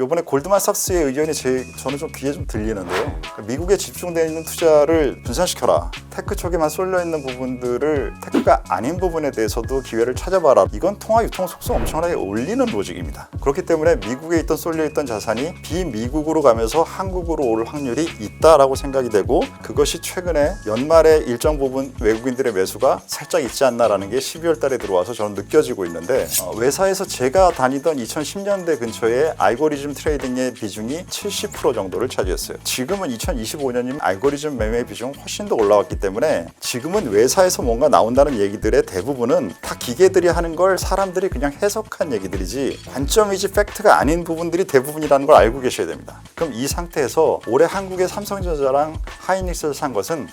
이번에 골드만삭스의 의견이 저는 좀 귀에 좀 들리는데요. 미국에 집중되어 있는 투자를 분산시켜라. 테크 쪽에만 쏠려 있는 부분들을 테크가 아닌 부분에 대해서도 기회를 찾아봐라. 이건 통화 유통 속성 엄청나게 올리는 로직입니다. 그렇기 때문에 미국에 있던 쏠려 있던 자산이 비미국으로 가면서 한국으로 올 확률이 있다라고 생각이 되고, 그것이 최근에 연말에 일정 부분 외국인들의 매수가 살짝 있지 않나라는 게 12월 달에 들어와서 저는 느껴지고 있는데, 외사에서 제가 다니던 2010년대 근처에 알고리즘 트레이딩의 비중이 70% 정도를 차지했어요. 지금은 2025년이면 알고리즘 매매 비중 훨씬 더 올라왔기 때문에 지금은 외사에서 뭔가 나온다는 얘기들의 대부분은 다 기계들이 하는 걸 사람들이 그냥 해석한 얘기들이지 관점이지 팩트가 아닌 부분들이 대부분이라는 걸 알고 계셔야 됩니다. 그럼 이 상태에서 올해 한국의 삼성전자랑 하이닉스를 산 것은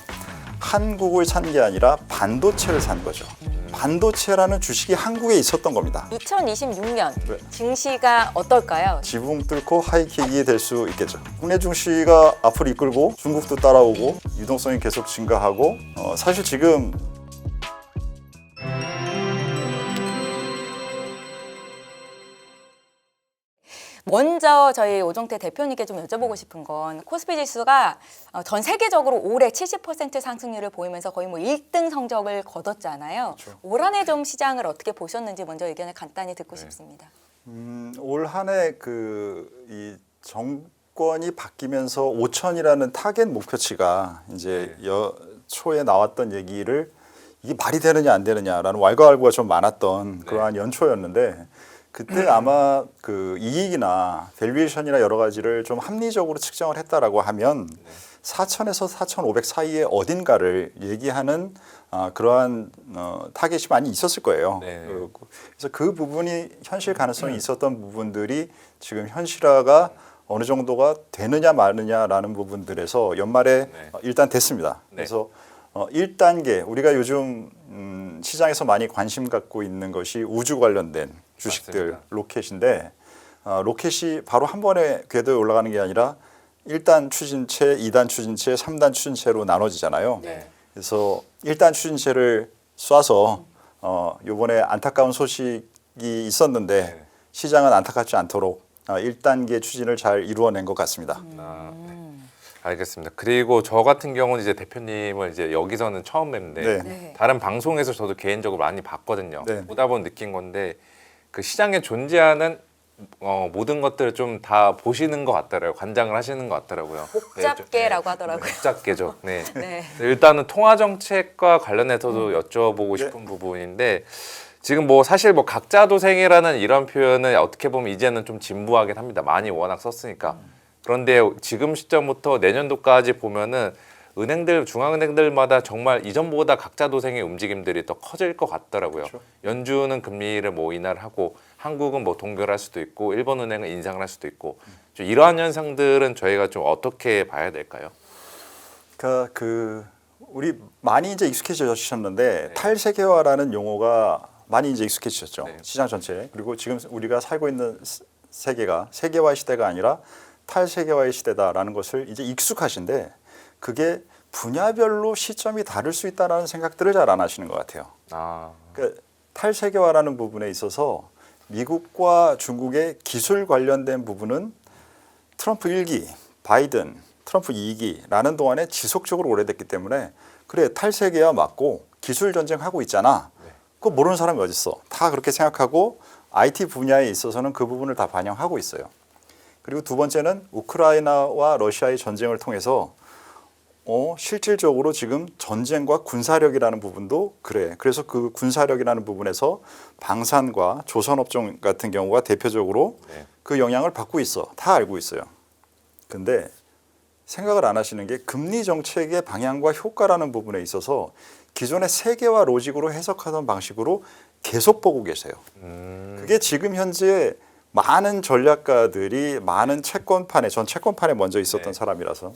한국을 산 게 아니라 반도체를 산 거죠. 반도체라는 주식이 한국에 있었던 겁니다. 2026년 증시가 어떨까요? 지붕 뚫고 하이킥이 될 수 있겠죠. 국내 증시가 앞으로 이끌고 중국도 따라오고 유동성이 계속 증가하고, 사실 지금 먼저 저희 오종태 대표님께 좀 여쭤보고 싶은 건, 코스피 지수가 전 세계적으로 올해 70% 상승률을 보이면서 거의 뭐 1등 성적을 거뒀잖아요. 그렇죠. 올 한 해 좀 시장을 어떻게 보셨는지 먼저 의견을 간단히 듣고 싶습니다. 올 한 해 이 정권이 바뀌면서 5천이라는 타겟 목표치가 이제 초에 나왔던 얘기를 이게 말이 되느냐 안 되느냐라는 왈가왈부가 좀 많았던 그러한 연초였는데, 그때 아마 그 이익이나 밸류에이션이나 여러 가지를 좀 합리적으로 측정을 했다라고 하면 4,000에서 4,500 사이에 어딘가를 얘기하는 그러한 타겟이 많이 있었을 거예요. 그래서 그 부분이 현실 가능성이 있었던 부분들이 지금 현실화가 어느 정도가 되느냐 마느냐라는 부분들에서 연말에 일단 됐습니다. 그래서 1단계 우리가 요즘 시장에서 많이 관심 갖고 있는 것이 우주 관련된 주식들, 맞습니다. 로켓인데, 로켓이 바로 한 번에 궤도에 올라가는 게 아니라 1단 추진체, 2단 추진체, 3단 추진체로 나눠지잖아요. 그래서 1단 추진체를 쏴서 이번에 안타까운 소식이 있었는데 시장은 안타깝지 않도록 1단계 추진을 잘 이루어낸 것 같습니다. 알겠습니다. 그리고 저 같은 경우는 이제 대표님을 이제 여기서는 처음 뵙는데 다른 방송에서 저도 개인적으로 많이 봤거든요. 보다 보면 느낀 건데, 그 시장에 존재하는 모든 것들을 좀 다 보시는 것 같더라고요. 관장을 하시는 것 같더라고요. 복잡계라고 하더라고요. 복잡계죠. 일단은 통화 정책과 관련해서도 여쭤보고 싶은 부분인데, 지금 뭐 사실 뭐 각자 도생이라는 이런 표현은 어떻게 보면 이제는 좀 진부하긴 합니다. 많이 워낙 썼으니까. 그런데 지금 시점부터 내년도까지 보면은 은행들, 중앙은행들마다 정말 이전보다 각자 도생의 움직임들이 더 커질 것 같더라고요. 그렇죠. 연준은 금리를 뭐 인하를 하고, 한국은 뭐 동결할 수도 있고, 일본은행은 인상을 할 수도 있고, 좀 이러한 현상들은 저희가 좀 어떻게 봐야 될까요? 우리 많이 이제 익숙해지셨는데 탈세계화라는 용어가 많이 이제 익숙해지셨죠. 시장 전체에. 그리고 지금 우리가 살고 있는 세계가 세계화의 시대가 아니라 탈세계화의 시대다라는 것을 이제 익숙하신데, 그게 분야별로 시점이 다를 수 있다는 생각들을 잘 안 하시는 것 같아요. 그러니까 탈세계화라는 부분에 있어서 미국과 중국의 기술 관련된 부분은 트럼프 1기, 바이든, 트럼프 2기라는 동안에 지속적으로 오래됐기 때문에, 그래 탈세계화 맞고 기술 전쟁하고 있잖아. 그거 모르는 사람이 어디 있어. 다 그렇게 생각하고 IT 분야에 있어서는 그 부분을 다 반영하고 있어요. 그리고 두 번째는 우크라이나와 러시아의 전쟁을 통해서 실질적으로 지금 전쟁과 군사력이라는 부분도 그래. 그래서 그 군사력이라는 부분에서 방산과 조선업종 같은 경우가 대표적으로 그 영향을 받고 있어. 다 알고 있어요. 근데 생각을 안 하시는 게 금리 정책의 방향과 효과라는 부분에 있어서 기존의 세계화 로직으로 해석하던 방식으로 계속 보고 계세요. 그게 지금 현재 많은 전략가들이 많은 채권판에, 전 채권판에 먼저 있었던 사람이라서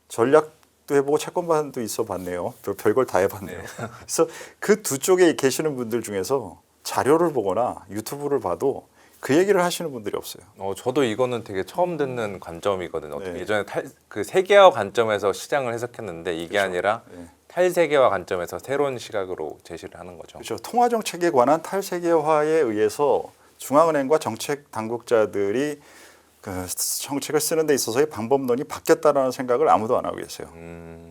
전략도 해보고 채권판도 있어 봤네요. 별걸 다 해봤네요. 그래서 그 두 쪽에 계시는 분들 중에서 자료를 보거나 유튜브를 봐도 그 얘기를 하시는 분들이 없어요. 저도 이거는 되게 처음 듣는 관점이거든요. 예전에 그 세계화 관점에서 시장을 해석했는데 이게 아니라 탈세계화 관점에서 새로운 시각으로 제시를 하는 거죠. 그렇죠. 통화 정책에 관한 탈세계화에 의해서 중앙은행과 정책 당국자들이 그 정책을 쓰는 데 있어서의 방법론이 바뀌었다라는 생각을 아무도 안 하고 계세요.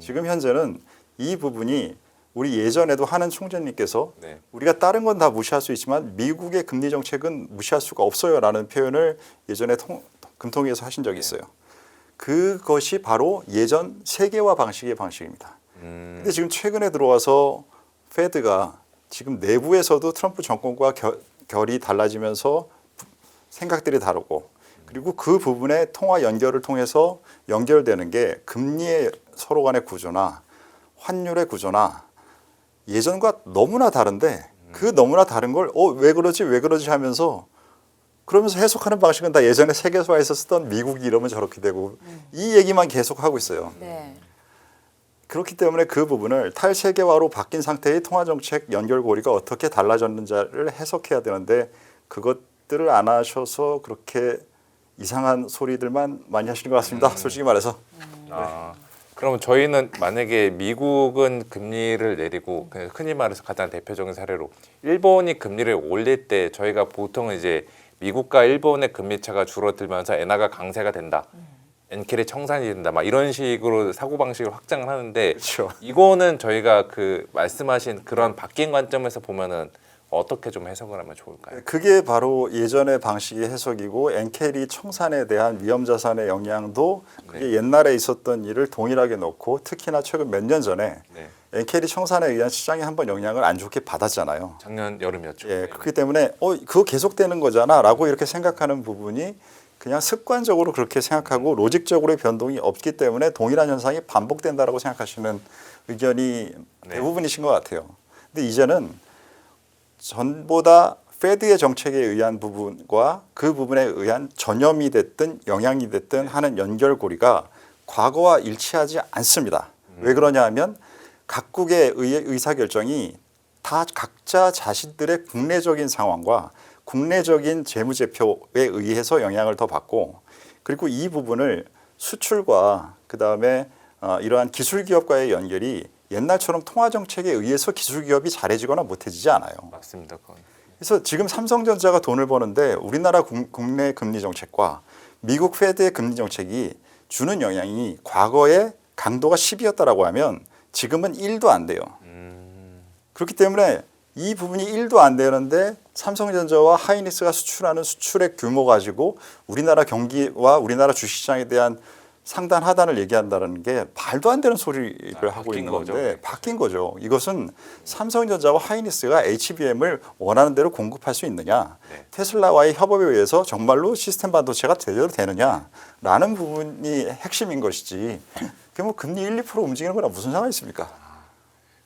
지금 현재는 이 부분이 우리 예전에도 하는 총재님께서 네. 우리가 다른 건 다 무시할 수 있지만 미국의 금리 정책은 무시할 수가 없어요라는 표현을 예전에 금통위에서 하신 적이 있어요. 그것이 바로 예전 세계화 방식의 방식입니다. 근데 지금 최근에 들어와서 페드가 지금 내부에서도 트럼프 정권과 결이 달라지면서 생각들이 다르고 그리고 그 부분의 통화 연결을 통해서 연결되는 게 금리의 서로 간의 구조나 환율의 구조나 예전과 너무나 다른데 그 너무나 다른 걸 왜 그러지 하면서 그러면서 해석하는 방식은 다 예전에 세계사에서 쓰던 미국이 이러면 저렇게 되고 이 얘기만 계속 하고 있어요. 네. 그렇기 때문에 그 부분을 탈세계화로 바뀐 상태의 통화정책 연결고리가 어떻게 달라졌는지를 해석해야 되는데 그것들을 안 하셔서 그렇게 이상한 소리들만 많이 하시는 것 같습니다. 솔직히 말해서. 그러면 저희는 만약에 미국은 금리를 내리고 그냥 흔히 말해서 가장 대표적인 사례로 일본이 금리를 올릴 때 저희가 보통은 이제 미국과 일본의 금리 차가 줄어들면서 엔화가 강세가 된다. 엔켈이 청산이 된다. 막 이런 식으로 사고 방식을 확장을 하는데 그렇죠. 이거는 저희가 그 말씀하신 그런 바뀐 관점에서 보면은 어떻게 좀 해석을 하면 좋을까요? 그게 바로 예전의 방식의 해석이고 엔켈이 청산에 대한 위험자산의 영향도 그게 옛날에 있었던 일을 동일하게 놓고 특히나 최근 몇 년 전에 네. 엔켈이 청산에 의한 시장이 한번 영향을 안 좋게 받았잖아요. 작년 여름이었죠. 예, 네. 그렇기 때문에 그거 계속되는 거잖아라고 이렇게 생각하는 부분이 그냥 습관적으로 그렇게 생각하고 로직적으로의 변동이 없기 때문에 동일한 현상이 반복된다라고 생각하시는 의견이 대부분이신 것 같아요. 근데 이제는 전보다 페드의 정책에 의한 부분과 그 부분에 의한 전염이 됐든 영향이 됐든 하는 연결고리가 과거와 일치하지 않습니다. 왜 그러냐 하면 각국의 의사결정이 다 각자 자신들의 국내적인 상황과 국내적인 재무제표에 의해서 영향을 더 받고 그리고 이 부분을 수출과 그다음에 이러한 기술기업과의 연결이 옛날처럼 통화정책에 의해서 기술기업이 잘해지거나 못해지지 않아요. 맞습니다. 그건. 그래서 지금 삼성전자가 돈을 버는데 우리나라 국내 금리 정책과 미국 페드의 금리 정책이 주는 영향이 과거에 강도가 10이었다라고 하면 지금은 1도 안 돼요. 그렇기 때문에 이 부분이 1도 안 되는데 삼성전자와 하이닉스가 수출하는 수출의 규모 가지고 우리나라 경기와 우리나라 주식시장에 대한 상단 하단을 얘기한다는 게 말도 안 되는 소리를 하고 있는 건데 거죠. 바뀐 거죠. 이것은 삼성전자와 하이닉스가 HBM을 원하는 대로 공급할 수 있느냐, 테슬라와의 협업에 의해서 정말로 시스템 반도체가 제대로 되느냐라는 부분이 핵심인 것이지. 그게 뭐 금리 1, 2% 움직이는 거랑 무슨 상관이 있습니까?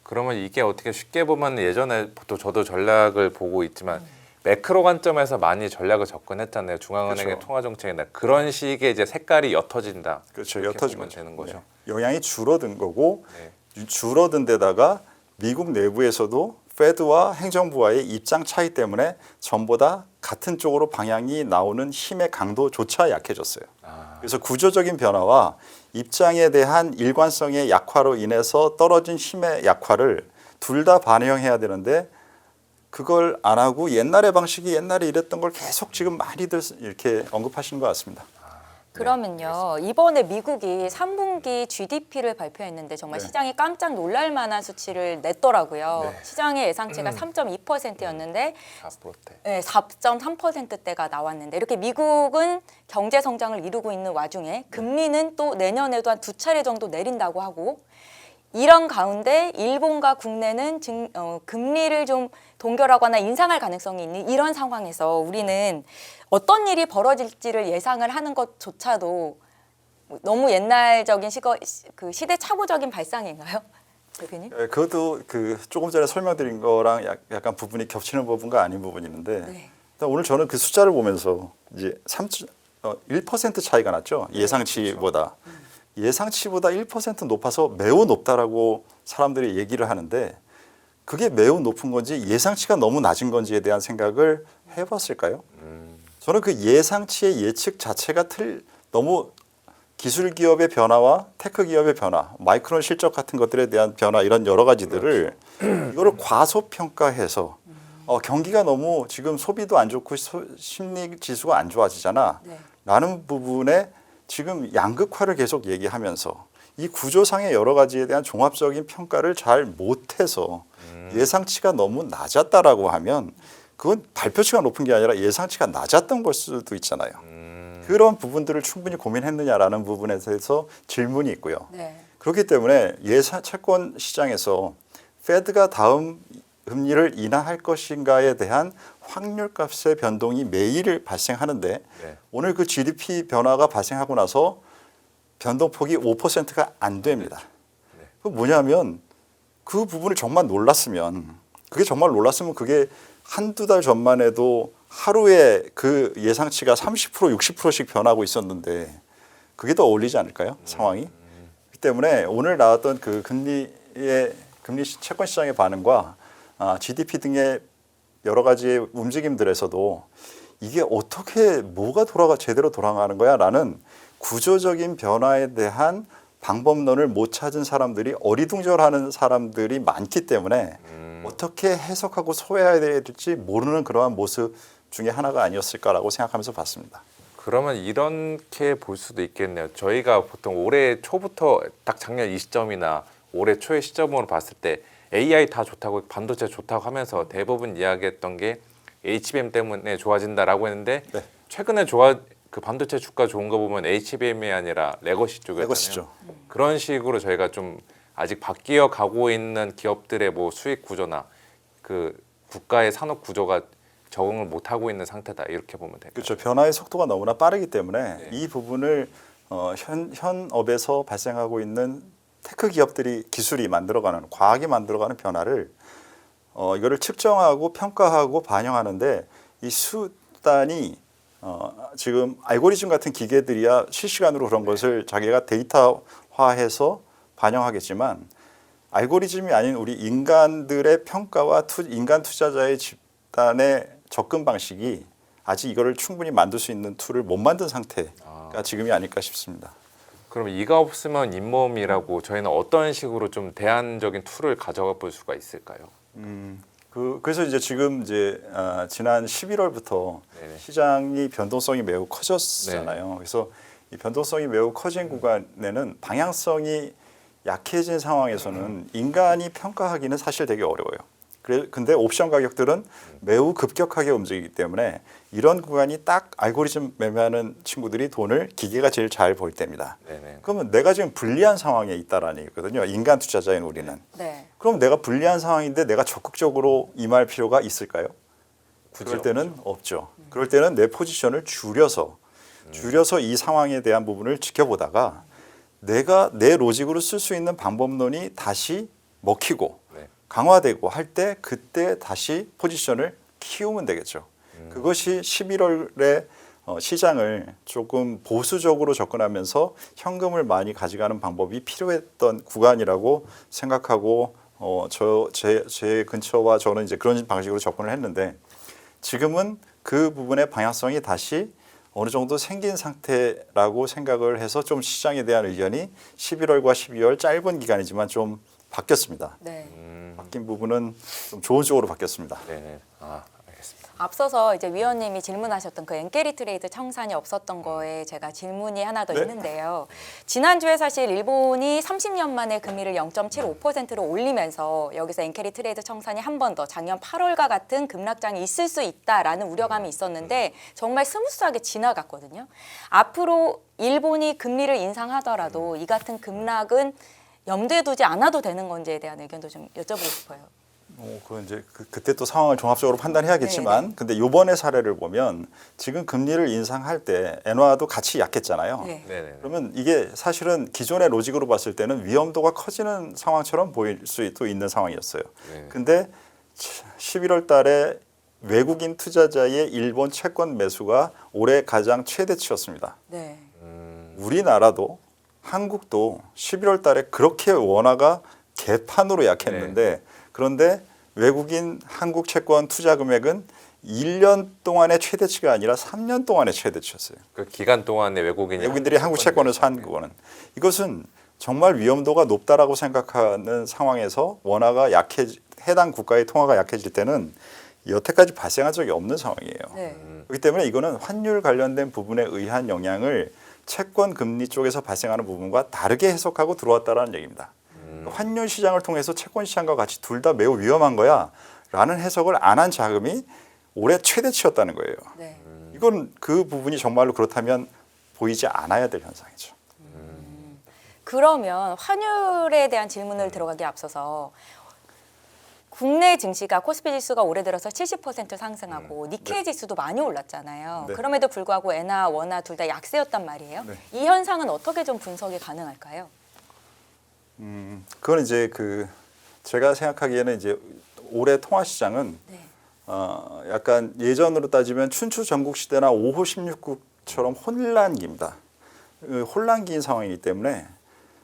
그러면 이게 어떻게 쉽게 보면 예전에 또 저도 전략을 보고 있지만 매크로 관점에서 많이 전략을 접근했잖아요. 중앙은행의 그렇죠. 통화 정책이나 그런 식의 이제 색깔이 옅어진다. 그렇죠. 이렇게 옅어지면 보면 되는 거죠. 영향이 줄어든 거고 네. 줄어든 데다가 미국 내부에서도 페드와 행정부와의 입장 차이 때문에 전보다 같은 쪽으로 방향이 나오는 힘의 강도조차 약해졌어요. 그래서 구조적인 변화와 입장에 대한 일관성의 약화로 인해서 떨어진 힘의 약화를 둘 다 반영해야 되는데 그걸 안 하고 옛날의 방식이 옛날에 이랬던 걸 계속 지금 많이들 이렇게 언급하시는 것 같습니다. 그러면요, 이번에 미국이 3분기 GDP를 발표했는데 정말 네. 시장이 깜짝 놀랄 만한 수치를 냈더라고요. 네. 시장의 예상치가 3.2%였는데 4%대. 네, 4.3%대가 나왔는데 이렇게 미국은 경제 성장을 이루고 있는 와중에 금리는 또 내년에도 한 2차례 정도 내린다고 하고 이런 가운데 일본과 국내는 금리를 좀 동결하거나 인상할 가능성이 있는 이런 상황에서 우리는 어떤 일이 벌어질지를 예상을 하는 것조차도 너무 옛날적인 그 시대착오적인 발상인가요, 대표님? 그것도 그 조금 전에 설명드린 거랑 약간 부분이 겹치는 부분과 아닌 부분이 있는데 네. 일단 오늘 저는 그 숫자를 보면서 이제 1% 차이가 났죠. 예상치보다. 예상치보다 1% 높아서 매우 높다라고 사람들이 얘기를 하는데 그게 매우 높은 건지 예상치가 너무 낮은 건지에 대한 생각을 해봤을까요? 저는 그 예상치의 예측 자체가 너무 기술 기업의 변화와 테크 기업의 변화, 마이크론 실적 같은 것들에 대한 변화 이런 여러 가지들을 이거를 과소평가해서 경기가 너무 지금 소비도 안 좋고 심리 지수가 안 좋아지잖아. 네. 라는 부분에 지금 양극화를 계속 얘기하면서 이 구조상의 여러 가지에 대한 종합적인 평가를 잘 못해서 예상치가 너무 낮았다라고 하면 그건 발표치가 높은 게 아니라 예상치가 낮았던 걸 수도 있잖아요. 그런 부분들을 충분히 고민했느냐라는 부분에 대해서 질문이 있고요. 네. 그렇기 때문에 채권 시장에서 페드가 다음 금리를 인하할 것인가에 대한 확률값의 변동이 매일 발생하는데 네. 오늘 그 GDP 변화가 발생하고 나서 변동폭이 5%가 안 됩니다. 그 뭐냐면 그 부분을 정말 놀랐으면 그게 한두 달 전만 해도 하루에 그 예상치가 30% 60%씩 변하고 있었는데 그게 더 어울리지 않을까요? 상황이. 그렇기 때문에 오늘 나왔던 그 금리 채권 시장의 반응과 GDP 등의 여러 가지의 움직임들에서도 이게 어떻게 뭐가 제대로 돌아가는 거야라는 구조적인 변화에 대한 방법론을 못 찾은 사람들이 어리둥절하는 사람들이 많기 때문에 어떻게 해석하고 소화해야 될지 모르는 그러한 모습 중에 하나가 아니었을까라고 생각하면서 봤습니다. 그러면 이렇게 볼 수도 있겠네요. 저희가 보통 올해 초부터 딱 작년 이 시점이나 올해 초의 시점으로 봤을 때 AI 다 좋다고 반도체 좋다고 하면서 대부분 이야기했던 게 HBM 때문에 좋아진다라고 했는데 네. 최근에 그 반도체 주가 좋은 거 보면 HBM이 아니라 레거시 쪽이었잖아요. 레거시죠. 그런 식으로 저희가 좀 아직 바뀌어 가고 있는 기업들의 뭐 수익 구조나 그 국가의 산업 구조가 적응을 못 하고 있는 상태다 이렇게 보면 될까요? 그렇죠. 변화의 속도가 너무나 빠르기 때문에 이 부분을 현업에서 발생하고 있는 테크 기업들이 기술이 만들어가는 과학이 만들어가는 변화를 이거를 측정하고 평가하고 반영하는데 이 수단이 지금 알고리즘 같은 기계들이야 실시간으로 그런 것을 자기가 데이터화해서 반영하겠지만 알고리즘이 아닌 우리 인간들의 평가와 인간 투자자의 집단의 접근 방식이 아직 이거를 충분히 만들 수 있는 툴을 못 만든 상태가 지금이 아닐까 싶습니다. 그럼 이가 없으면 잇몸이라고 저희는 어떤 식으로 좀 대안적인 툴을 가져가 볼 수가 있을까요? 그래서 이제 지금 지난 11월부터 네네. 시장이 변동성이 매우 커졌잖아요. 그래서 이 변동성이 매우 커진 구간에는 방향성이 약해진 상황에서는 인간이 평가하기는 사실 되게 어려워요. 근데 옵션 가격들은 매우 급격하게 움직이기 때문에 이런 구간이 딱 알고리즘 매매하는 친구들이 돈을 기계가 제일 잘 벌 때입니다. 네네. 그러면 내가 지금 불리한 상황에 있다라는 얘기거든요. 인간 투자자인 우리는. 네. 그럼 내가 불리한 상황인데 내가 적극적으로 임할 필요가 있을까요? 그죠. 그럴 때는 없죠. 그럴 때는 내 포지션을 줄여서 이 상황에 대한 부분을 지켜보다가 내가 내 로직으로 쓸 수 있는 방법론이 다시 먹히고 네. 강화되고 할 때 그때 다시 포지션을 키우면 되겠죠. 그것이 11월에 시장을 조금 보수적으로 접근하면서 현금을 많이 가져가는 방법이 필요했던 구간이라고 생각하고 제 근처와 저는 이제 그런 방식으로 접근을 했는데 지금은 그 부분의 방향성이 다시 어느 정도 생긴 상태라고 생각을 해서 좀 시장에 대한 의견이 11월과 12월 짧은 기간이지만 좀 바뀌었습니다. 네. 바뀐 부분은 좀 좋은 쪽으로 바뀌었습니다. 네네. 알겠습니다. 앞서서 이제 위원님이 질문하셨던 그 엔게리 트레이드 청산이 없었던 거에 제가 질문이 하나 더 네. 있는데요. 지난주에 사실 일본이 30년 만에 금리를 0.75%로 올리면서 여기서 엔게리 트레이드 청산이 한 번 더 작년 8월과 같은 급락장이 있을 수 있다라는 우려감이 있었는데 정말 스무스하게 지나갔거든요. 앞으로 일본이 금리를 인상하더라도 이 같은 급락은 염두에 두지 않아도 되는 건지에 대한 의견도 좀 여쭤보고 싶어요. 그건 이제 그때 또 상황을 종합적으로 판단해야겠지만, 네. 근데 이번의 사례를 보면 지금 금리를 인상할 때 엔화도 같이 약했잖아요. 네. 네네. 그러면 이게 사실은 기존의 로직으로 봤을 때는 위험도가 커지는 상황처럼 보일 수도 있는 상황이었어요. 네. 근데 11월 달에 외국인 투자자의 일본 채권 매수가 올해 가장 최대치였습니다. 네. 우리나라도 한국도 11월 달에 그렇게 원화가 개판으로 약했는데 그런데 외국인 한국 채권 투자 금액은 1년 동안의 최대치가 아니라 3년 동안의 최대치였어요. 그 기간 동안에 외국인들이 한국 채권을 산 거는 이것은 정말 위험도가 높다라고 생각하는 상황에서 원화가 해당 국가의 통화가 약해질 때는 여태까지 발생한 적이 없는 상황이에요. 네. 그렇기 때문에 이거는 환율 관련된 부분에 의한 영향을 채권 금리 쪽에서 발생하는 부분과 다르게 해석하고 들어왔다라는 얘기입니다. 환율 시장을 통해서 채권 시장과 같이 둘 다 매우 위험한 거야라는 해석을 안 한 자금이 올해 최대치였다는 거예요. 네. 이건 그 부분이 정말로 그렇다면 보이지 않아야 될 현상이죠. 그러면 환율에 대한 질문을 들어가기에 앞서서 국내 증시가 코스피 지수가 올해 들어서 70% 상승하고 니케이 지수도 많이 올랐잖아요. 네. 그럼에도 불구하고 엔화, 원화 둘 다 약세였단 말이에요. 네. 이 현상은 어떻게 좀 분석이 가능할까요? 그건 이제 제가 생각하기에는 이제 올해 통화 시장은 네. 약간 예전으로 따지면 춘추 전국 시대나 5호 16국처럼 혼란기입니다. 혼란기인 상황이기 때문에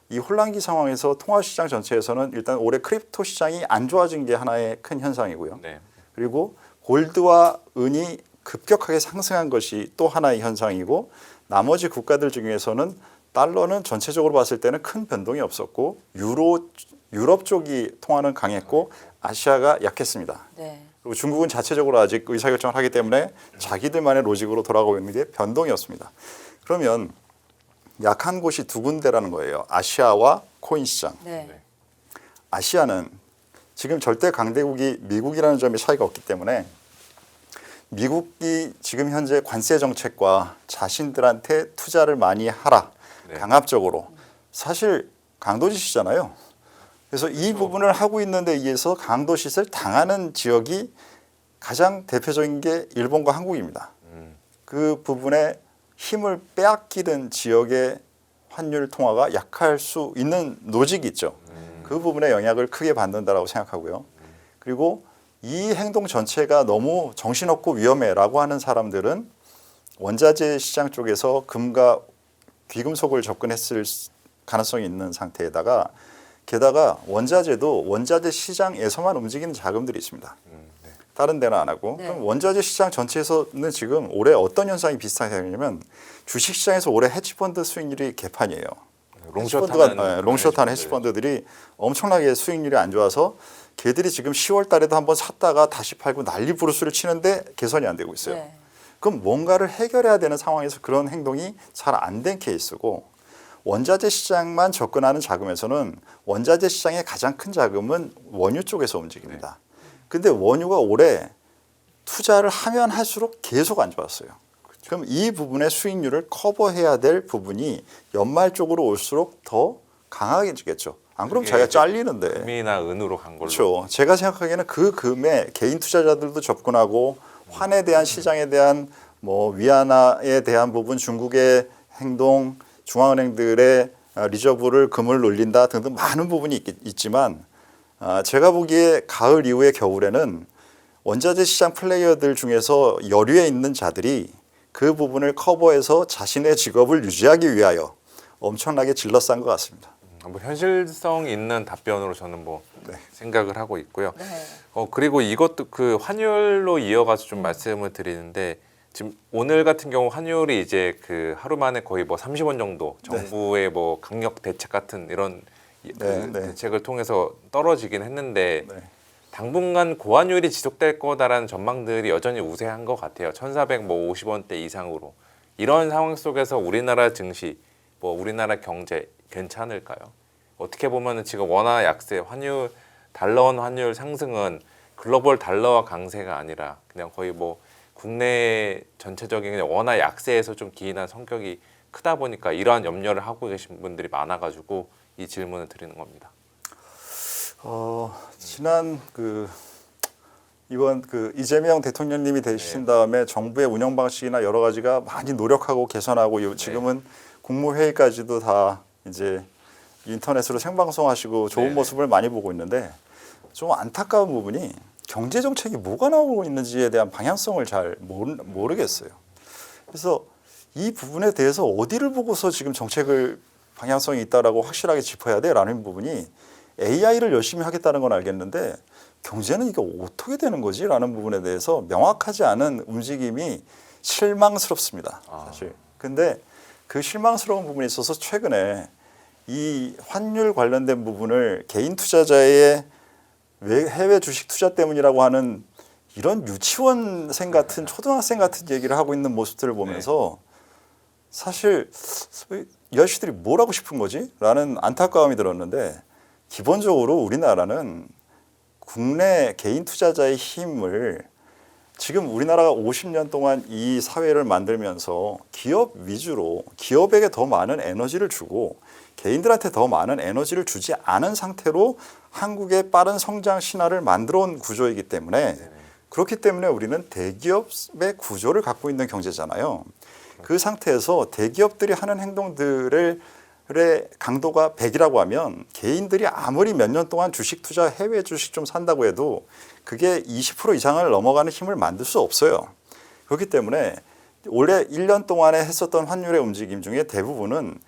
이 혼란기 상황에서 통화 시장 전체에서는 일단 올해 크립토 시장이 안 좋아진 게 하나의 큰 현상이고요. 네. 그리고 골드와 은이 급격하게 상승한 것이 또 하나의 현상이고 나머지 국가들 중에서는 달러는 전체적으로 봤을 때는 큰 변동이 없었고 유럽 쪽이 통화는 강했고 아시아가 약했습니다. 네. 그리고 중국은 자체적으로 아직 의사결정을 하기 때문에 자기들만의 로직으로 돌아가고 있는 게 변동이 없습니다. 그러면 약한 곳이 두 군데라는 거예요. 아시아와 코인 시장. 네. 아시아는 지금 절대 강대국이 미국이라는 점에 차이가 없기 때문에 미국이 지금 현재 관세 정책과 자신들한테 투자를 많이 하라. 네. 강압적으로. 사실 강도짓이잖아요. 그래서 이 부분을 하고 있는 데 의해서 강도짓을 당하는 지역이 가장 대표적인 게 일본과 한국입니다. 그 부분에 힘을 빼앗기는 지역의 환율 통화가 약할 수 있는 노직이 있죠. 그 부분에 영향을 크게 받는다라고 생각하고요. 그리고 이 행동 전체가 너무 정신없고 위험해라고 하는 사람들은 원자재 시장 쪽에서 금과 귀금속을 접근했을 가능성이 있는 상태에다가 게다가 원자재도 원자재 시장에서만 움직이는 자금들이 있습니다. 다른 데는 안 하고. 네. 그럼 원자재 시장 전체에서는 지금 올해 어떤 현상이 비슷하게 되냐면 주식 시장에서 올해 헤지펀드 수익률이 개판이에요. 롱숏하는 헤지펀드들이 엄청나게 수익률이 안 좋아서 걔들이 지금 10월 달에도 한번 샀다가 다시 팔고 난리 부르스를 치는데 개선이 안 되고 있어요. 네. 그럼 뭔가를 해결해야 되는 상황에서 그런 행동이 잘 안 된 케이스고 원자재 시장만 접근하는 자금에서는 원자재 시장의 가장 큰 자금은 원유 쪽에서 움직입니다. 근데 원유가 올해 투자를 하면 할수록 계속 안 좋았어요. 그럼 이 부분의 수익률을 커버해야 될 부분이 연말 쪽으로 올수록 더 강하게지겠죠. 안 그러면 자기가 잘리는데. 금이나 은으로 간 걸로. 그렇죠. 제가 생각하기에는 그 금에 개인 투자자들도 접근하고 환에 대한 시장에 대한 뭐 위안화에 대한 부분, 중국의 행동, 중앙은행들의 리저브를 금을 올린다 등등 많은 부분이 있지만 제가 보기에 가을 이후에 겨울에는 원자재 시장 플레이어들 중에서 여류에 있는 자들이 그 부분을 커버해서 자신의 직업을 유지하기 위하여 엄청나게 질러싼 것 같습니다. 뭐 현실성 있는 답변으로 저는 뭐 네. 생각을 하고 있고요. 네. 그리고 이것도 그 환율로 이어가서 좀 말씀을 드리는데 지금 오늘 같은 경우 환율이 이제 그 하루 만에 거의 뭐 30원 정도 정부의 뭐 강력 대책 같은 이런 대책을 통해서 떨어지긴 했는데 당분간 고환율이 지속될 거다라는 전망들이 여전히 우세한 것 같아요. 1,450원대 이상으로. 이런 상황 속에서 우리나라 증시, 뭐 우리나라 경제 괜찮을까요? 어떻게 보면은 지금 원화 약세, 환율, 달러원 환율 상승은 글로벌 달러화 강세가 아니라 그냥 거의 뭐 국내 전체적인 그냥 원화 약세에서 좀 기인한 성격이 크다 보니까 이러한 염려를 하고 계신 분들이 많아가지고 이 질문을 드리는 겁니다. 지난 이번 이재명 대통령님이 되신 다음에 정부의 운영 방식이나 여러 가지가 많이 노력하고 개선하고 지금은 국무회의까지도 다 이제 인터넷으로 생방송하시고 좋은 모습을 많이 보고 있는데 좀 안타까운 부분이 경제 정책이 뭐가 나오고 있는지에 대한 방향성을 잘 모르겠어요. 그래서 이 부분에 대해서 어디를 보고서 지금 정책을 방향성이 있다라고 확실하게 짚어야 돼라는 부분이 AI를 열심히 하겠다는 건 알겠는데 경제는 이게 어떻게 되는 거지라는 부분에 대해서 명확하지 않은 움직임이 실망스럽습니다. 사실. 근데 그 실망스러운 부분에 있어서 최근에 이 환율 관련된 부분을 개인 투자자의 해외 주식 투자 때문이라고 하는 이런 유치원생 같은 초등학생 같은 얘기를 하고 있는 모습들을 보면서 사실 이 아저씨들이 뭘 하고 싶은 거지? 라는 안타까움이 들었는데 기본적으로 우리나라는 국내 개인 투자자의 힘을 지금 우리나라가 50년 동안 이 사회를 만들면서 기업 위주로 기업에게 더 많은 에너지를 주고 개인들한테 더 많은 에너지를 주지 않은 상태로 한국의 빠른 성장 신화를 만들어 온 구조이기 때문에 그렇기 때문에 우리는 대기업의 구조를 갖고 있는 경제잖아요. 그 상태에서 대기업들이 하는 행동들의 강도가 100이라고 하면 개인들이 아무리 몇 년 동안 주식 투자 해외 주식 좀 산다고 해도 그게 20% 이상을 넘어가는 힘을 만들 수 없어요. 그렇기 때문에 올해 1년 동안에 했었던 환율의 움직임 중에 대부분은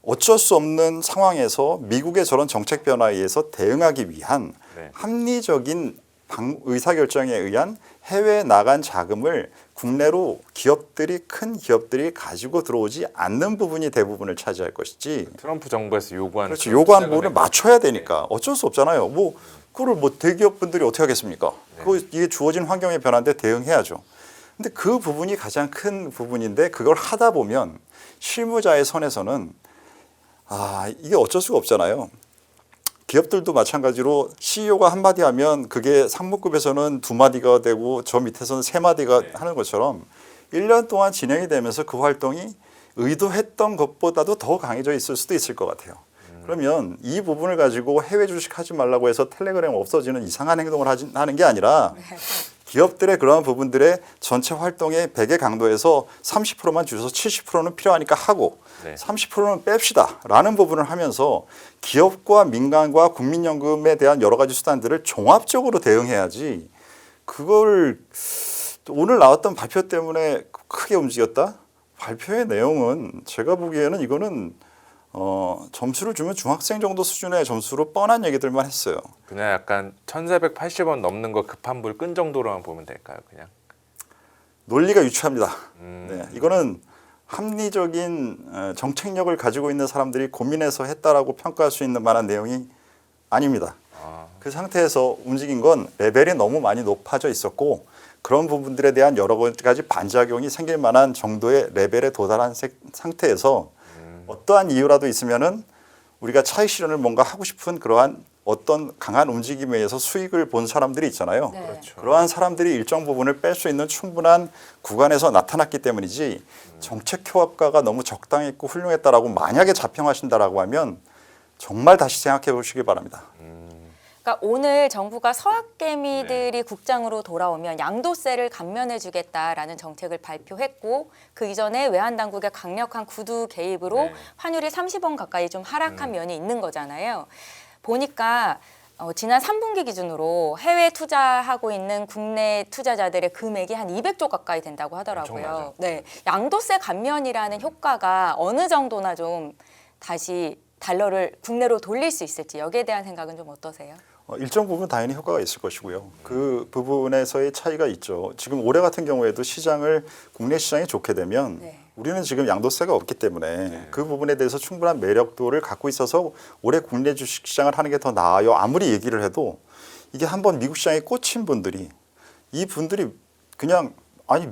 어쩔 수 없는 상황에서 미국의 저런 정책 변화에 의해서 대응하기 위한 합리적인 의사결정에 의한 해외에 나간 자금을 국내로 큰 기업들이 가지고 들어오지 않는 부분이 대부분을 차지할 것이지. 트럼프 정부에서 요구하는 그렇죠. 요구한 부분을 맞춰야 되니까 어쩔 수 없잖아요. 그걸 대기업 분들이 어떻게 하겠습니까? 이게 주어진 환경의 변화인데 대응해야죠. 근데 그 부분이 가장 큰 부분인데 그걸 하다 보면 실무자의 선에서는 이게 어쩔 수가 없잖아요. 기업들도 마찬가지로 CEO가 한마디 하면 그게 상무급에서는 2마디가 되고 저 밑에서는 3마디가 하는 것처럼 1년 동안 진행이 되면서 그 활동이 의도했던 것보다도 더 강해져 있을 수도 있을 것 같아요. 그러면 이 부분을 가지고 해외 주식 하지 말라고 해서 텔레그램 없어지는 이상한 행동을 하는 게 아니라 기업들의 그러한 부분들의 전체 활동의 100의 강도에서 30%만 주셔서 70%는 필요하니까 하고 30%는 뺍시다 라는 부분을 하면서 기업과 민간과 국민연금에 대한 여러 가지 수단들을 종합적으로 대응해야지 그걸 오늘 나왔던 발표 때문에 크게 움직였다? 발표의 내용은 제가 보기에는 이거는 점수를 주면 중학생 정도 수준의 점수로 뻔한 얘기들만 했어요. 그냥 약간 1,480원 넘는 거 급한 불 끈 정도로만 보면 될까요? 그냥 논리가 유추합니다. 네, 이거는 합리적인 정책력을 가지고 있는 사람들이 고민해서 했다라고 평가할 수 있는 만한 내용이 아닙니다. 그 상태에서 움직인 건 레벨이 너무 많이 높아져 있었고 그런 부분들에 대한 여러 가지 반작용이 생길 만한 정도의 레벨에 도달한 상태에서 어떠한 이유라도 있으면은 우리가 차익 실현을 뭔가 하고 싶은 그러한 어떤 강한 움직임에 의해서 수익을 본 사람들이 있잖아요. 네. 그렇죠. 그러한 사람들이 일정 부분을 뺄 수 있는 충분한 구간에서 나타났기 때문이지 정책 효과가 너무 적당했고 훌륭했다라고 만약에 자평하신다라고 하면 정말 다시 생각해 보시기 바랍니다. 그러니까 오늘 정부가 서학개미들이 국장으로 돌아오면 양도세를 감면해주겠다라는 정책을 발표했고 그 이전에 외환당국의 강력한 구두 개입으로 환율이 30원 가까이 좀 하락한 면이 있는 거잖아요. 보니까 지난 3분기 기준으로 해외 투자하고 있는 국내 투자자들의 금액이 한 200조 가까이 된다고 하더라고요. 네, 양도세 감면이라는 효과가 어느 정도나 좀 다시 달러를 국내로 돌릴 수 있을지 여기에 대한 생각은 좀 어떠세요? 일정 부분 당연히 효과가 있을 것이고요. 그 부분에서의 차이가 있죠. 지금 올해 같은 경우에도 국내 시장이 좋게 되면 우리는 지금 양도세가 없기 때문에 그 부분에 대해서 충분한 매력도를 갖고 있어서 올해 국내 주식시장을 하는 게 더 나아요. 아무리 얘기를 해도 이게 한번 미국 시장에 꽂힌 분들이 이 분들이 그냥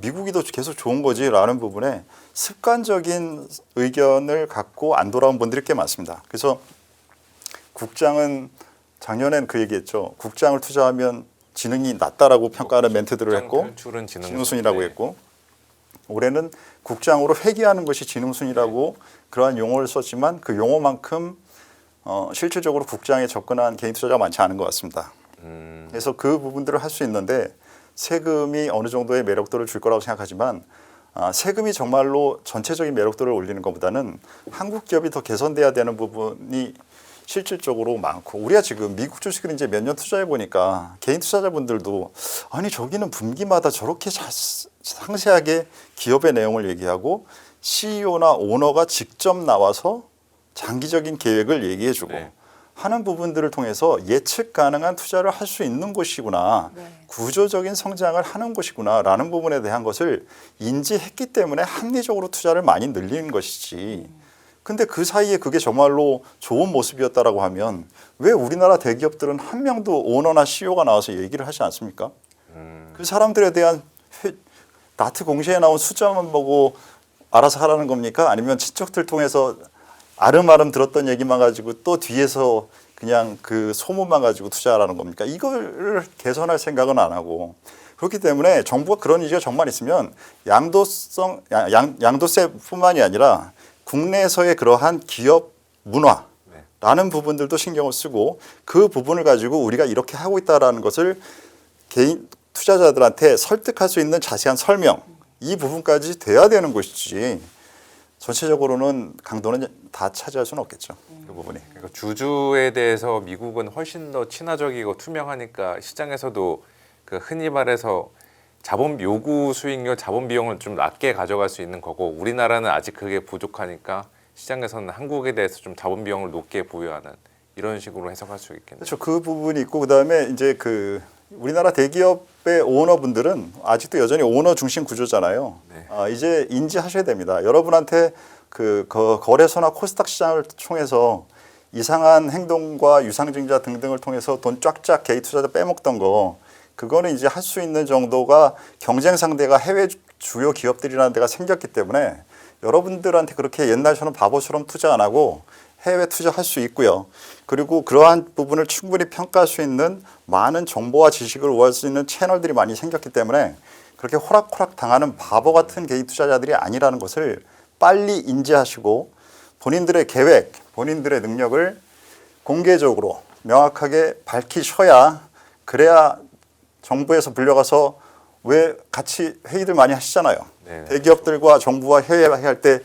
미국이 더 계속 좋은 거지라는 부분에 습관적인 의견을 갖고 안 돌아온 분들이 꽤 많습니다. 그래서 국장은 작년엔 그 얘기했죠. 국장을 투자하면 지능이 낮다라고 평가하는 멘트들을 했고 지능순이라고 했고 올해는 국장으로 회귀하는 것이 지능순이라고 그러한 용어를 썼지만 그 용어만큼 실질적으로 국장에 접근한 개인 투자자가 많지 않은 것 같습니다. 그래서 그 부분들을 할 수 있는데 세금이 어느 정도의 매력도를 줄 거라고 생각하지만 세금이 정말로 전체적인 매력도를 올리는 것보다는 한국 기업이 더 개선돼야 되는 부분이 실질적으로 많고 우리가 지금 미국 주식을 이제 몇 년 투자해 보니까 개인 투자자분들도 저기는 분기마다 저렇게 상세하게 기업의 내용을 얘기하고 CEO나 오너가 직접 나와서 장기적인 계획을 얘기해주고 하는 부분들을 통해서 예측 가능한 투자를 할 수 있는 곳이구나. 구조적인 성장을 하는 곳이구나 라는 부분에 대한 것을 인지했기 때문에 합리적으로 투자를 많이 늘리는 것이지. 근데 그 사이에 그게 정말로 좋은 모습이었다라고 하면 왜 우리나라 대기업들은 한 명도 오너나 CEO가 나와서 얘기를 하지 않습니까? 그 사람들에 대한 나트 공시에 나온 숫자만 보고 알아서 하라는 겁니까? 아니면 친척들 통해서 아름아름 들었던 얘기만 가지고 또 뒤에서 그냥 그 소문만 가지고 투자하라는 겁니까? 이걸 개선할 생각은 안 하고 그렇기 때문에 정부가 그런 의지가 정말 있으면 양도세뿐만이 아니라 국내에서의 그러한 기업 문화라는 부분들도 신경을 쓰고 그 부분을 가지고 우리가 이렇게 하고 있다라는 것을 개인 투자자들한테 설득할 수 있는 자세한 설명 이 부분까지 돼야 되는 것이지 전체적으로는 강도는 다 차지할 수는 없겠죠. 그 부분이. 그러니까 주주에 대해서 미국은 훨씬 더 친화적이고 투명하니까 시장에서도 그 흔히 말해서 자본 요구 수익률, 자본 비용을 좀 낮게 가져갈 수 있는 거고 우리나라는 아직 그게 부족하니까 시장에서는 한국에 대해서 좀 자본 비용을 높게 부여하는 이런 식으로 해석할 수 있겠네요. 그렇죠. 그 부분이 있고 그다음에 이제 그 우리나라 대기업의 오너분들은 아직도 여전히 오너 중심 구조잖아요. 네. 이제 인지하셔야 됩니다. 여러분한테 그 거래소나 코스닥 시장을 통해서 이상한 행동과 유상증자 등등을 통해서 돈 쫙쫙 개인 투자자 빼먹던 거 그거는 이제 할 수 있는 정도가 경쟁 상대가 해외 주요 기업들이라는 데가 생겼기 때문에 여러분들한테 그렇게 옛날처럼 바보처럼 투자 안 하고 해외 투자할 수 있고요. 그리고 그러한 부분을 충분히 평가할 수 있는 많은 정보와 지식을 구할 수 있는 채널들이 많이 생겼기 때문에 그렇게 호락호락 당하는 바보 같은 개인 투자자들이 아니라는 것을 빨리 인지하시고 본인들의 계획, 본인들의 능력을 공개적으로 명확하게 밝히셔야 그래야 정부에서 불려가서 왜 같이 회의들 많이 하시잖아요. 네. 대기업들과 정부와 회의할 때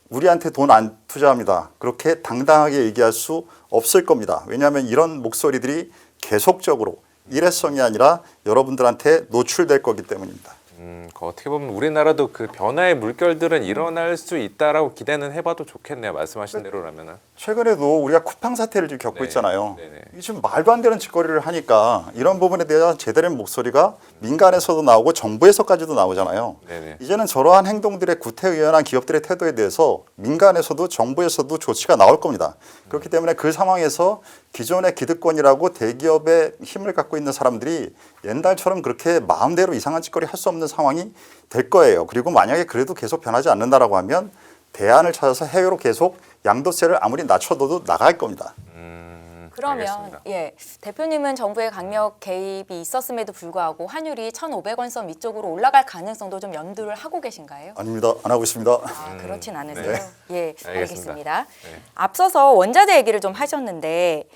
우리한테 돈 안 투자합니다. 그렇게 당당하게 얘기할 수 없을 겁니다. 왜냐하면 이런 목소리들이 계속적으로 일회성이 아니라 여러분들한테 노출될 거기 때문입니다. 어떻게 보면 우리나라도 그 변화의 물결들은 일어날 수 있다라고 기대는 해봐도 좋겠네요. 말씀하신 대로라면은. 최근에도 우리가 쿠팡 사태를 지금 겪고 네. 있잖아요. 네네. 이게 지금 말도 안 되는 짓거리를 하니까 이런 부분에 대한 제대로 된 목소리가 민간에서도 나오고 정부에서까지도 나오잖아요. 네네. 이제는 저러한 행동들의 구태의연한 기업들의 태도에 대해서 민간에서도 정부에서도 조치가 나올 겁니다. 그렇기 때문에 그 상황에서 기존의 기득권이라고 대기업의 힘을 갖고 있는 사람들이 옛날처럼 그렇게 마음대로 이상한 짓거리 할 수 없는 상황이 될 거예요. 그리고 만약에 그래도 계속 변하지 않는다라고 하면 대안을 찾아서 해외로 계속 양도세를 아무리 낮춰둬도 나갈 겁니다. 그러면 알겠습니다. 예, 대표님은 정부의 강력 개입이 있었음에도 불구하고 환율이 1,500원 선 위쪽으로 올라갈 가능성도 좀 염두를 하고 계신가요? 아닙니다. 안 하고 있습니다. 그렇진 않으세요. 네. 예, 알겠습니다. 알겠습니다. 네. 앞서서 원자재 얘기를 좀 하셨는데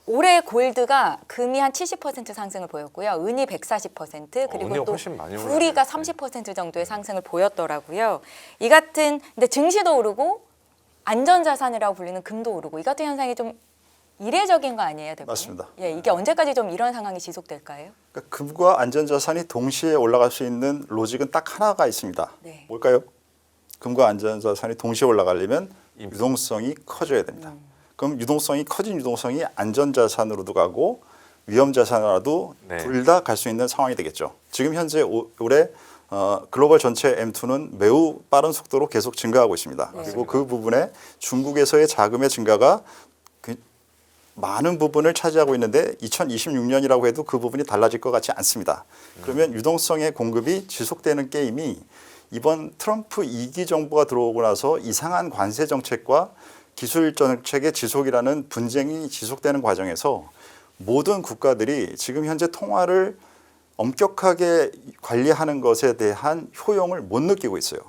올해 골드가 금이 한 70% 상승을 보였고요. 은이 140% 그리고 은이 또 훨씬 많이 올랐네요. 구리가 30% 정도의 상승을 보였더라고요. 이 같은 근데 증시도 오르고 안전자산이라고 불리는 금도 오르고 이 같은 현상이 좀 이례적인 거 아니에요, 대표님? 맞습니다. 예, 이게 언제까지 좀 이런 상황이 지속될까요? 그러니까 금과 안전자산이 동시에 올라갈 수 있는 로직은 딱 하나가 있습니다. 네. 뭘까요? 금과 안전자산이 동시에 올라가려면 유동성이 커져야 됩니다. 그럼 유동성이 커진 유동성이 안전자산으로도 가고 위험자산으로도 네. 둘 다 갈 수 있는 상황이 되겠죠. 지금 현재 올해 글로벌 전체 M2는 매우 빠른 속도로 계속 증가하고 있습니다. 그리고 그 부분에 중국에서의 자금의 증가가 많은 부분을 차지하고 있는데 2026년이라고 해도 그 부분이 달라질 것 같지 않습니다. 그러면 유동성의 공급이 지속되는 게임이 이번 트럼프 2기 정부가 들어오고 나서 이상한 관세 정책과 기술 정책의 지속이라는 분쟁이 지속되는 과정에서 모든 국가들이 지금 현재 통화를 엄격하게 관리하는 것에 대한 효용을 못 느끼고 있어요.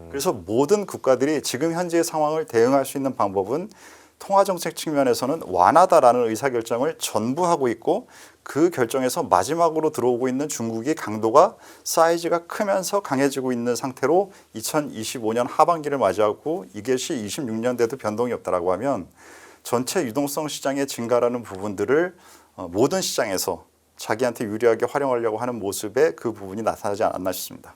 그래서 모든 국가들이 지금 현재의 상황을 대응할 수 있는 방법은 통화정책 측면에서는 완화다라는 의사결정을 전부 하고 있고 그 결정에서 마지막으로 들어오고 있는 중국의 강도가 사이즈가 크면서 강해지고 있는 상태로 2025년 하반기를 맞이하고 이것이 26년대도 변동이 없다라고 하면 전체 유동성 시장의 증가라는 부분들을 모든 시장에서 자기한테 유리하게 활용하려고 하는 모습에 그 부분이 나타나지 않았나 싶습니다.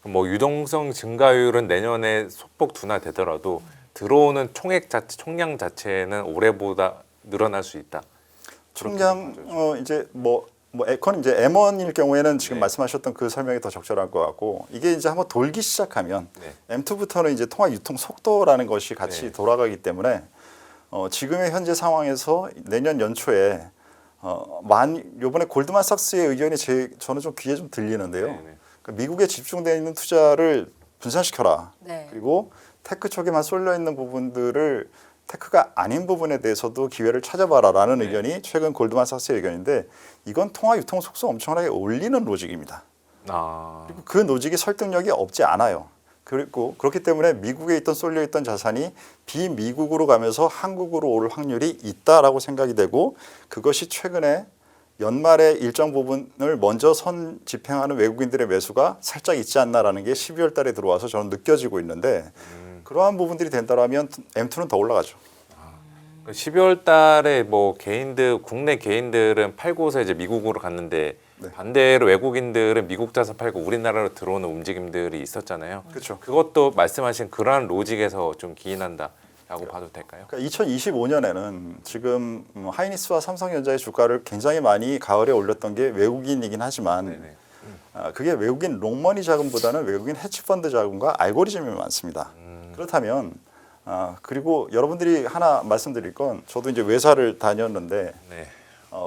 뭐 유동성 증가율은 내년에 소폭 둔화되더라도 들어오는 총량 자체는 올해보다 늘어날 수 있다. 총량 이제 에컨 이제 M1일 경우에는 지금 네. 말씀하셨던 그 설명이 더 적절할 것 같고 이게 이제 한번 돌기 시작하면 네. M2부터는 이제 통화 유통 속도라는 것이 같이 네. 돌아가기 때문에 지금의 현재 상황에서 내년 연초에 요번에 골드만삭스의 의견이 저는 좀 귀에 좀 들리는데요. 네네. 그러니까 미국에 집중되어 있는 투자를 분산시켜라. 네. 그리고 테크 쪽에만 쏠려 있는 부분들을 테크가 아닌 부분에 대해서도 기회를 찾아봐라라는 네. 의견이 최근 골드만삭스의 의견인데 이건 통화 유통 속도 엄청나게 올리는 로직입니다. 아, 그리고 그 로직이 설득력이 없지 않아요. 그리고 그렇기 때문에 미국에 쏠려 있던 자산이 비미국으로 가면서 한국으로 올 확률이 있다라고 생각이 되고 그것이 최근에 연말에 일정 부분을 먼저 선 집행하는 외국인들의 매수가 살짝 있지 않나라는 게 12월 달에 들어와서 저는 느껴지고 있는데 그러한 부분들이 된다라면 M2는 더 올라가죠. 12월 달에 뭐 국내 개인들은 팔고서 이제 미국으로 갔는데 네. 반대로 외국인들은 미국 자산 팔고 우리나라로 들어오는 움직임들이 있었잖아요. 그렇죠. 그것도 말씀하신 그러한 로직에서 좀 기인한다라고 봐도 될까요? 그러니까 2025년에는 지금 하이닉스와 삼성전자의 주가를 굉장히 많이 가을에 올렸던 게 외국인이긴 하지만 네네. 그게 외국인 롱머니 자금보다는 외국인 헤지펀드 자금과 알고리즘이 많습니다. 그렇다면 그리고 여러분들이 하나 말씀드릴 건 저도 이제 외사를 다녔는데 네.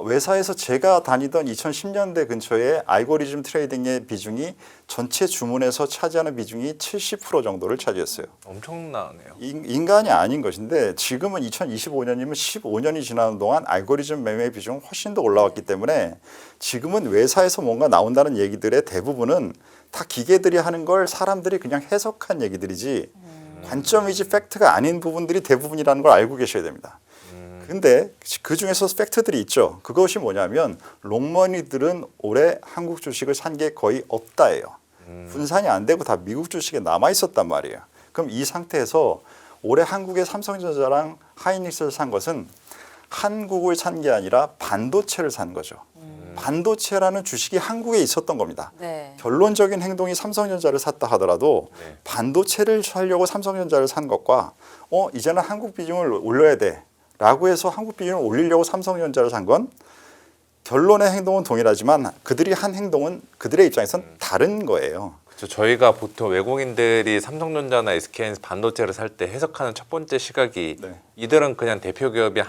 외사에서 제가 다니던 2010년대 근처에 알고리즘 트레이딩의 비중이 전체 주문에서 차지하는 비중이 70% 정도를 차지했어요. 엄청나네요. 인간이 아닌 것인데 지금은 2025년이면 15년이 지나는 동안 알고리즘 매매 비중 훨씬 더 올라왔기 때문에 지금은 외사에서 뭔가 나온다는 얘기들의 대부분은 다 기계들이 하는 걸 사람들이 그냥 해석한 얘기들이지 관점이지 팩트가 아닌 부분들이 대부분이라는 걸 알고 계셔야 됩니다. 근데 그 중에서 팩트들이 있죠. 그것이 뭐냐면 롱머니들은 올해 한국 주식을 산 게 거의 없다예요. 분산이 안 되고 다 미국 주식에 남아 있었단 말이에요. 그럼 이 상태에서 올해 한국의 삼성전자랑 하이닉스를 산 것은 한국을 산 게 아니라 반도체를 산 거죠. 반도체라는 주식이 한국에 있었던 겁니다. 네. 결론적인 행동이 삼성전자를 샀다 하더라도 네. 반도체를 사려고 삼성전자를 산 것과 이제는 한국 비중을 올려야 돼 라고 해서 한국 비중을 올리려고 삼성전자를 산 건 결론의 행동은 동일하지만 그들이 한 행동은 그들의 입장에선 다른 거예요. 그렇죠. 저희가 보통 외국인들이 삼성전자나 SK하이닉스 반도체를 살 때 해석하는 첫 번째 시각이 네. 이들은 그냥 대표 기업이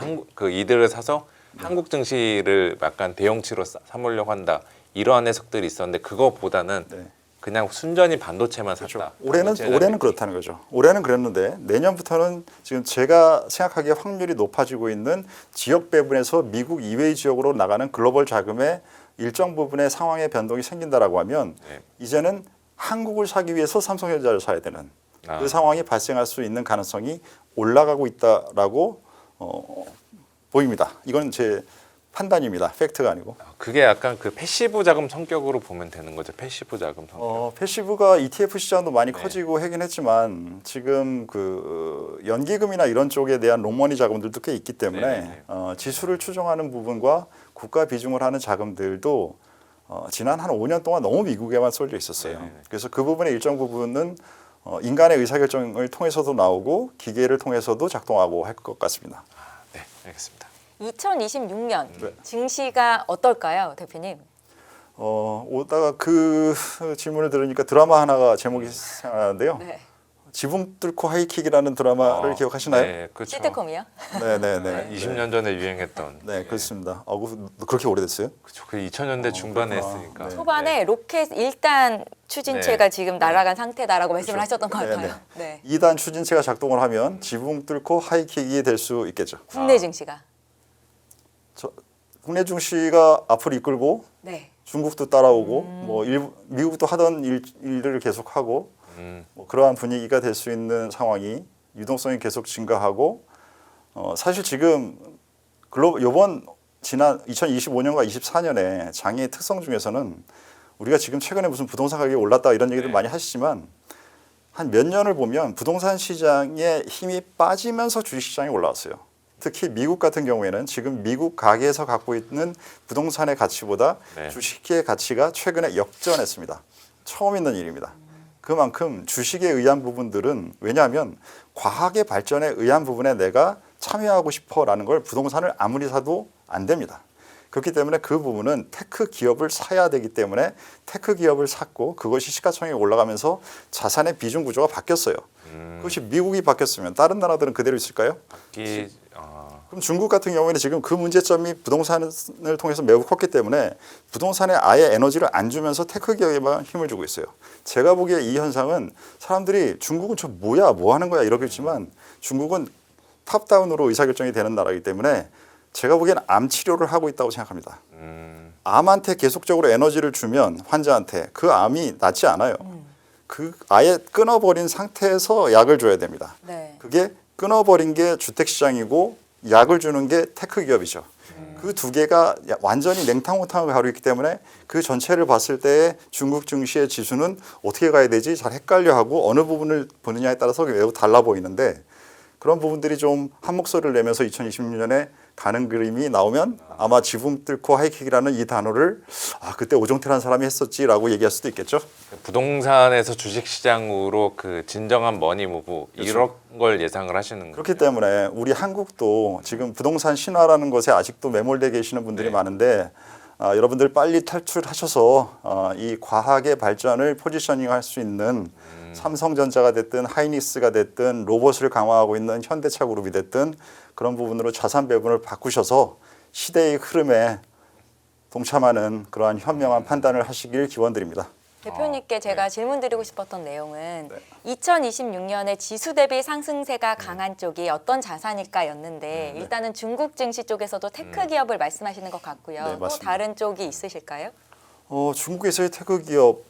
이들을 사서 한국 증시를 약간 대용치로 삼으려고 한다. 이러한 해석들이 있었는데 그거보다는 네. 그냥 순전히 반도체만 그렇죠. 샀다. 올해는 그렇다는 거죠. 올해는 그랬는데 내년부터는 지금 제가 생각하기에 확률이 높아지고 있는 지역 배분에서 미국 이외의 지역으로 나가는 글로벌 자금의 일정 부분의 상황의 변동이 생긴다라고 하면 네. 이제는 한국을 사기 위해서 삼성전자를 사야 되는 그 상황이 발생할 수 있는 가능성이 올라가고 있다라고 보입니다. 이건 제 판단입니다. 팩트가 아니고. 그게 약간 그 패시브 자금 성격으로 보면 되는 거죠. 패시브 자금 성격. 패시브가 ETF 시장도 많이 네. 커지고 하긴 했지만 지금 그 연기금이나 이런 쪽에 대한 롱머니 자금들도 꽤 있기 때문에 네. 지수를 추정하는 부분과 국가 비중을 하는 자금들도 지난 한 5년 동안 너무 미국에만 쏠려 있었어요. 네. 그래서 그 부분의 일정 부분은 인간의 의사결정을 통해서도 나오고 기계를 통해서도 작동하고 할 것 같습니다. 네, 알겠습니다. 2026년 네. 증시가 어떨까요, 대표님? 오다가 그 질문을 들으니까 드라마 하나가 제목이 생각나는데요. 네. 지붕 뚫고 하이킥이라는 드라마를 기억하시나요? 네, 그렇죠. 시트콤이요? 네네네. 20년 전에 유행했던. 네, 그렇습니다. 그렇게 오래됐어요? 그렇죠. 그 2000년대 중반에 그렇구나. 했으니까. 네. 초반에 로켓 1단 추진체가 네. 지금 날아간 상태다라고 말씀을 그렇죠. 하셨던 것 네, 같아요. 네. 2단 추진체가 작동을 하면 지붕 뚫고 하이킥이 될 수 있겠죠. 국내 증시가. 국내 증시가 앞으로 이끌고 네. 중국도 따라오고 뭐 미국도 하던 일들을 계속하고 뭐 그러한 분위기가 될 수 있는 상황이 유동성이 계속 증가하고 사실 지금 요번 지난 2025년과 24년에 장의 특성 중에서는 우리가 지금 최근에 무슨 부동산 가격이 올랐다 이런 얘기들 많이 하시지만 한 몇 년을 보면 부동산 시장의 힘이 빠지면서 주식시장이 올라왔어요. 특히 미국 같은 경우에는 지금 미국 가계에서 갖고 있는 부동산의 가치보다 네. 주식의 가치가 최근에 역전했습니다. 처음 있는 일입니다. 그만큼 주식에 의한 부분들은 왜냐하면 과학의 발전에 의한 부분에 내가 참여하고 싶어라는 걸 부동산을 아무리 사도 안 됩니다. 그렇기 때문에 그 부분은 테크 기업을 사야 되기 때문에 테크 기업을 샀고 그것이 시가총액이 올라가면서 자산의 비중 구조가 바뀌었어요. 그것이 미국이 바뀌었으면 다른 나라들은 그대로 있을까요? 그럼 중국 같은 경우에는 지금 그 문제점이 부동산을 통해서 매우 컸기 때문에 부동산에 아예 에너지를 안 주면서 테크 기업에만 힘을 주고 있어요. 제가 보기에 이 현상은 사람들이 중국은 저 뭐야 뭐 하는 거야 이러겠지만 중국은 탑다운으로 의사결정이 되는 나라이기 때문에 제가 보기에는 암 치료를 하고 있다고 생각합니다. 암한테 계속적으로 에너지를 주면 환자한테 그 암이 낫지 않아요. 그 아예 끊어버린 상태에서 약을 줘야 됩니다. 네. 그게 끊어버린 게 주택시장이고 약을 주는 게 테크 기업이죠. 그 두 개가 완전히 냉탕모탕을 가고 있기 때문에 그 전체를 봤을 때 중국 증시의 지수는 어떻게 가야 되지 잘 헷갈려하고 어느 부분을 보느냐에 따라서 매우 달라 보이는데 그런 부분들이 좀 한 목소리를 내면서 2026년에 가는 그림이 나오면 아마 지붕 뚫고 하이킥이라는 이 단어를 그때 오종태라는 사람이 했었지라고 얘기할 수도 있겠죠. 부동산에서 주식시장으로 그 진정한 머니 무브 이런 걸 예상을 하시는 거예요. 그렇기 때문에 우리 한국도 지금 부동산 신화라는 것에 아직도 매몰돼 계시는 분들이 네. 많은데 여러분들 빨리 탈출하셔서 이 과학의 발전을 포지셔닝할 수 있는 삼성전자가 됐든 하이닉스가 됐든 로봇을 강화하고 있는 현대차 그룹이 됐든 그런 부분으로 자산 배분을 바꾸셔서 시대의 흐름에 동참하는 그러한 현명한 판단을 하시길 기원드립니다. 대표님께 제가 네. 질문 드리고 싶었던 내용은 2026년에 지수 대비 상승세가 강한 쪽이 어떤 자산일까였는데 일단은 중국 증시 쪽에서도 테크 기업을 말씀하시는 것 같고요. 네, 또 맞습니다. 다른 쪽이 있으실까요? 중국에서의 테크 기업,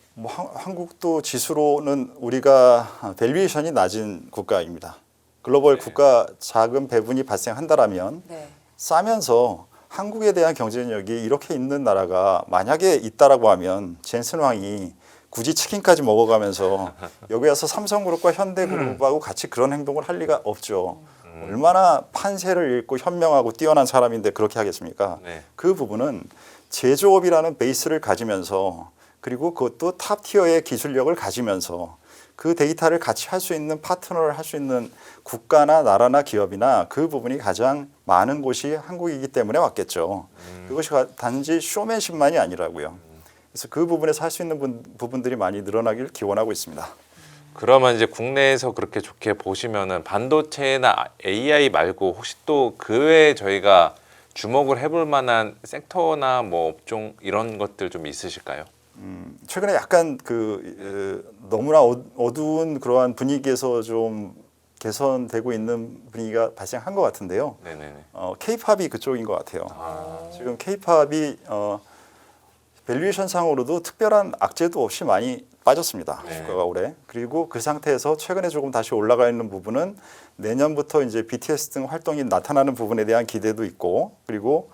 한국도 지수로는 우리가 밸류에이션이 낮은 국가입니다. 글로벌 국가 자금 배분이 발생한다라면 네. 싸면서 한국에 대한 경쟁력이 이렇게 있는 나라가 만약에 있다라고 하면 젠슨 왕이 굳이 치킨까지 먹어가면서 여기 와서 삼성그룹과 현대그룹하고 같이 그런 행동을 할 리가 없죠. 얼마나 판세를 읽고 현명하고 뛰어난 사람인데 그렇게 하겠습니까? 네. 그 부분은 제조업이라는 베이스를 가지면서 그리고 그것도 탑 티어의 기술력을 가지면서 그 데이터를 같이 할 수 있는 파트너를 할 수 있는 국가나 나라나 기업이나 그 부분이 가장 많은 곳이 한국이기 때문에 왔겠죠. 그것이 단지 쇼맨십만이 아니라고요. 그래서 그 부분에서 할 수 있는 부분들이 많이 늘어나길 기원하고 있습니다. 그러면 이제 국내에서 그렇게 좋게 보시면은 반도체나 AI 말고 혹시 또 그 외에 저희가 주목을 해볼 만한 섹터나 뭐 업종 이런 것들 좀 있으실까요? 최근에 약간 너무나 어두운 그러한 분위기에서 좀 개선되고 있는 분위기가 발생한 것 같은데요. 네네네. K-팝이 그쪽인 것 같아요. 지금 K-팝이 밸류에이션 상으로도 특별한 악재도 없이 많이 빠졌습니다. 네. 주가가 올해. 그리고 그 상태에서 최근에 조금 다시 올라가 있는 부분은 내년부터 이제 BTS 등 활동이 나타나는 부분에 대한 기대도 있고 그리고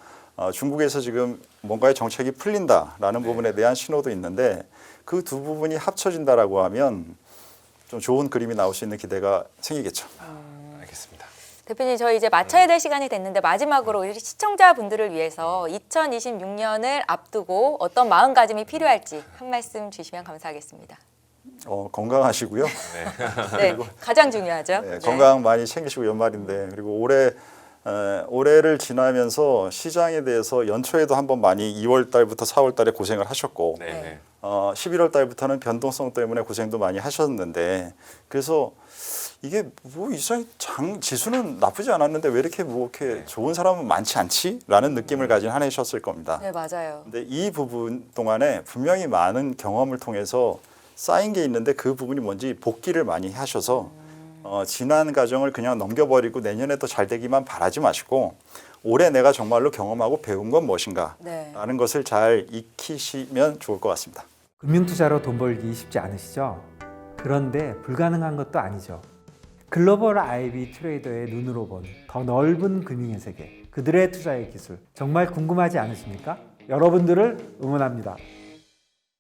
중국에서 지금 뭔가의 정책이 풀린다라는 부분에 대한 신호도 있는데 그 두 부분이 합쳐진다라고 하면 좀 좋은 그림이 나올 수 있는 기대가 생기겠죠. 알겠습니다. 대표님 저희 이제 맞춰야 될 시간이 됐는데 마지막으로 우리 시청자분들을 위해서 2026년을 앞두고 어떤 마음가짐이 필요할지 한 말씀 주시면 감사하겠습니다. 건강하시고요. 네, 가장 중요하죠. 네, 건강 많이 챙기시고 연말인데 그리고 올해를 지나면서 시장에 대해서 연초에도 한번 많이 2월 달부터 4월 달에 고생을 하셨고 네네. 11월 달부터는 변동성 때문에 고생도 많이 하셨는데 그래서 이게 뭐 이상 지수는 나쁘지 않았는데 왜 이렇게 이렇게 좋은 사람은 많지 않지?라는 느낌을 가진 한 해셨을 겁니다. 네, 맞아요. 근데 이 부분 동안에 분명히 많은 경험을 통해서 쌓인 게 있는데 그 부분이 뭔지 복기를 많이 하셔서 지난 과정을 그냥 넘겨버리고 내년에 더 잘 되기만 바라지 마시고 올해 내가 정말로 경험하고 배운 건 무엇인가 네. 라는 것을 잘 익히시면 좋을 것 같습니다. 금융투자로 돈 벌기 쉽지 않으시죠? 그런데 불가능한 것도 아니죠. 글로벌 IB 트레이더의 눈으로 본 더 넓은 금융의 세계, 그들의 투자의 기술 정말 궁금하지 않으십니까? 여러분들을 응원합니다.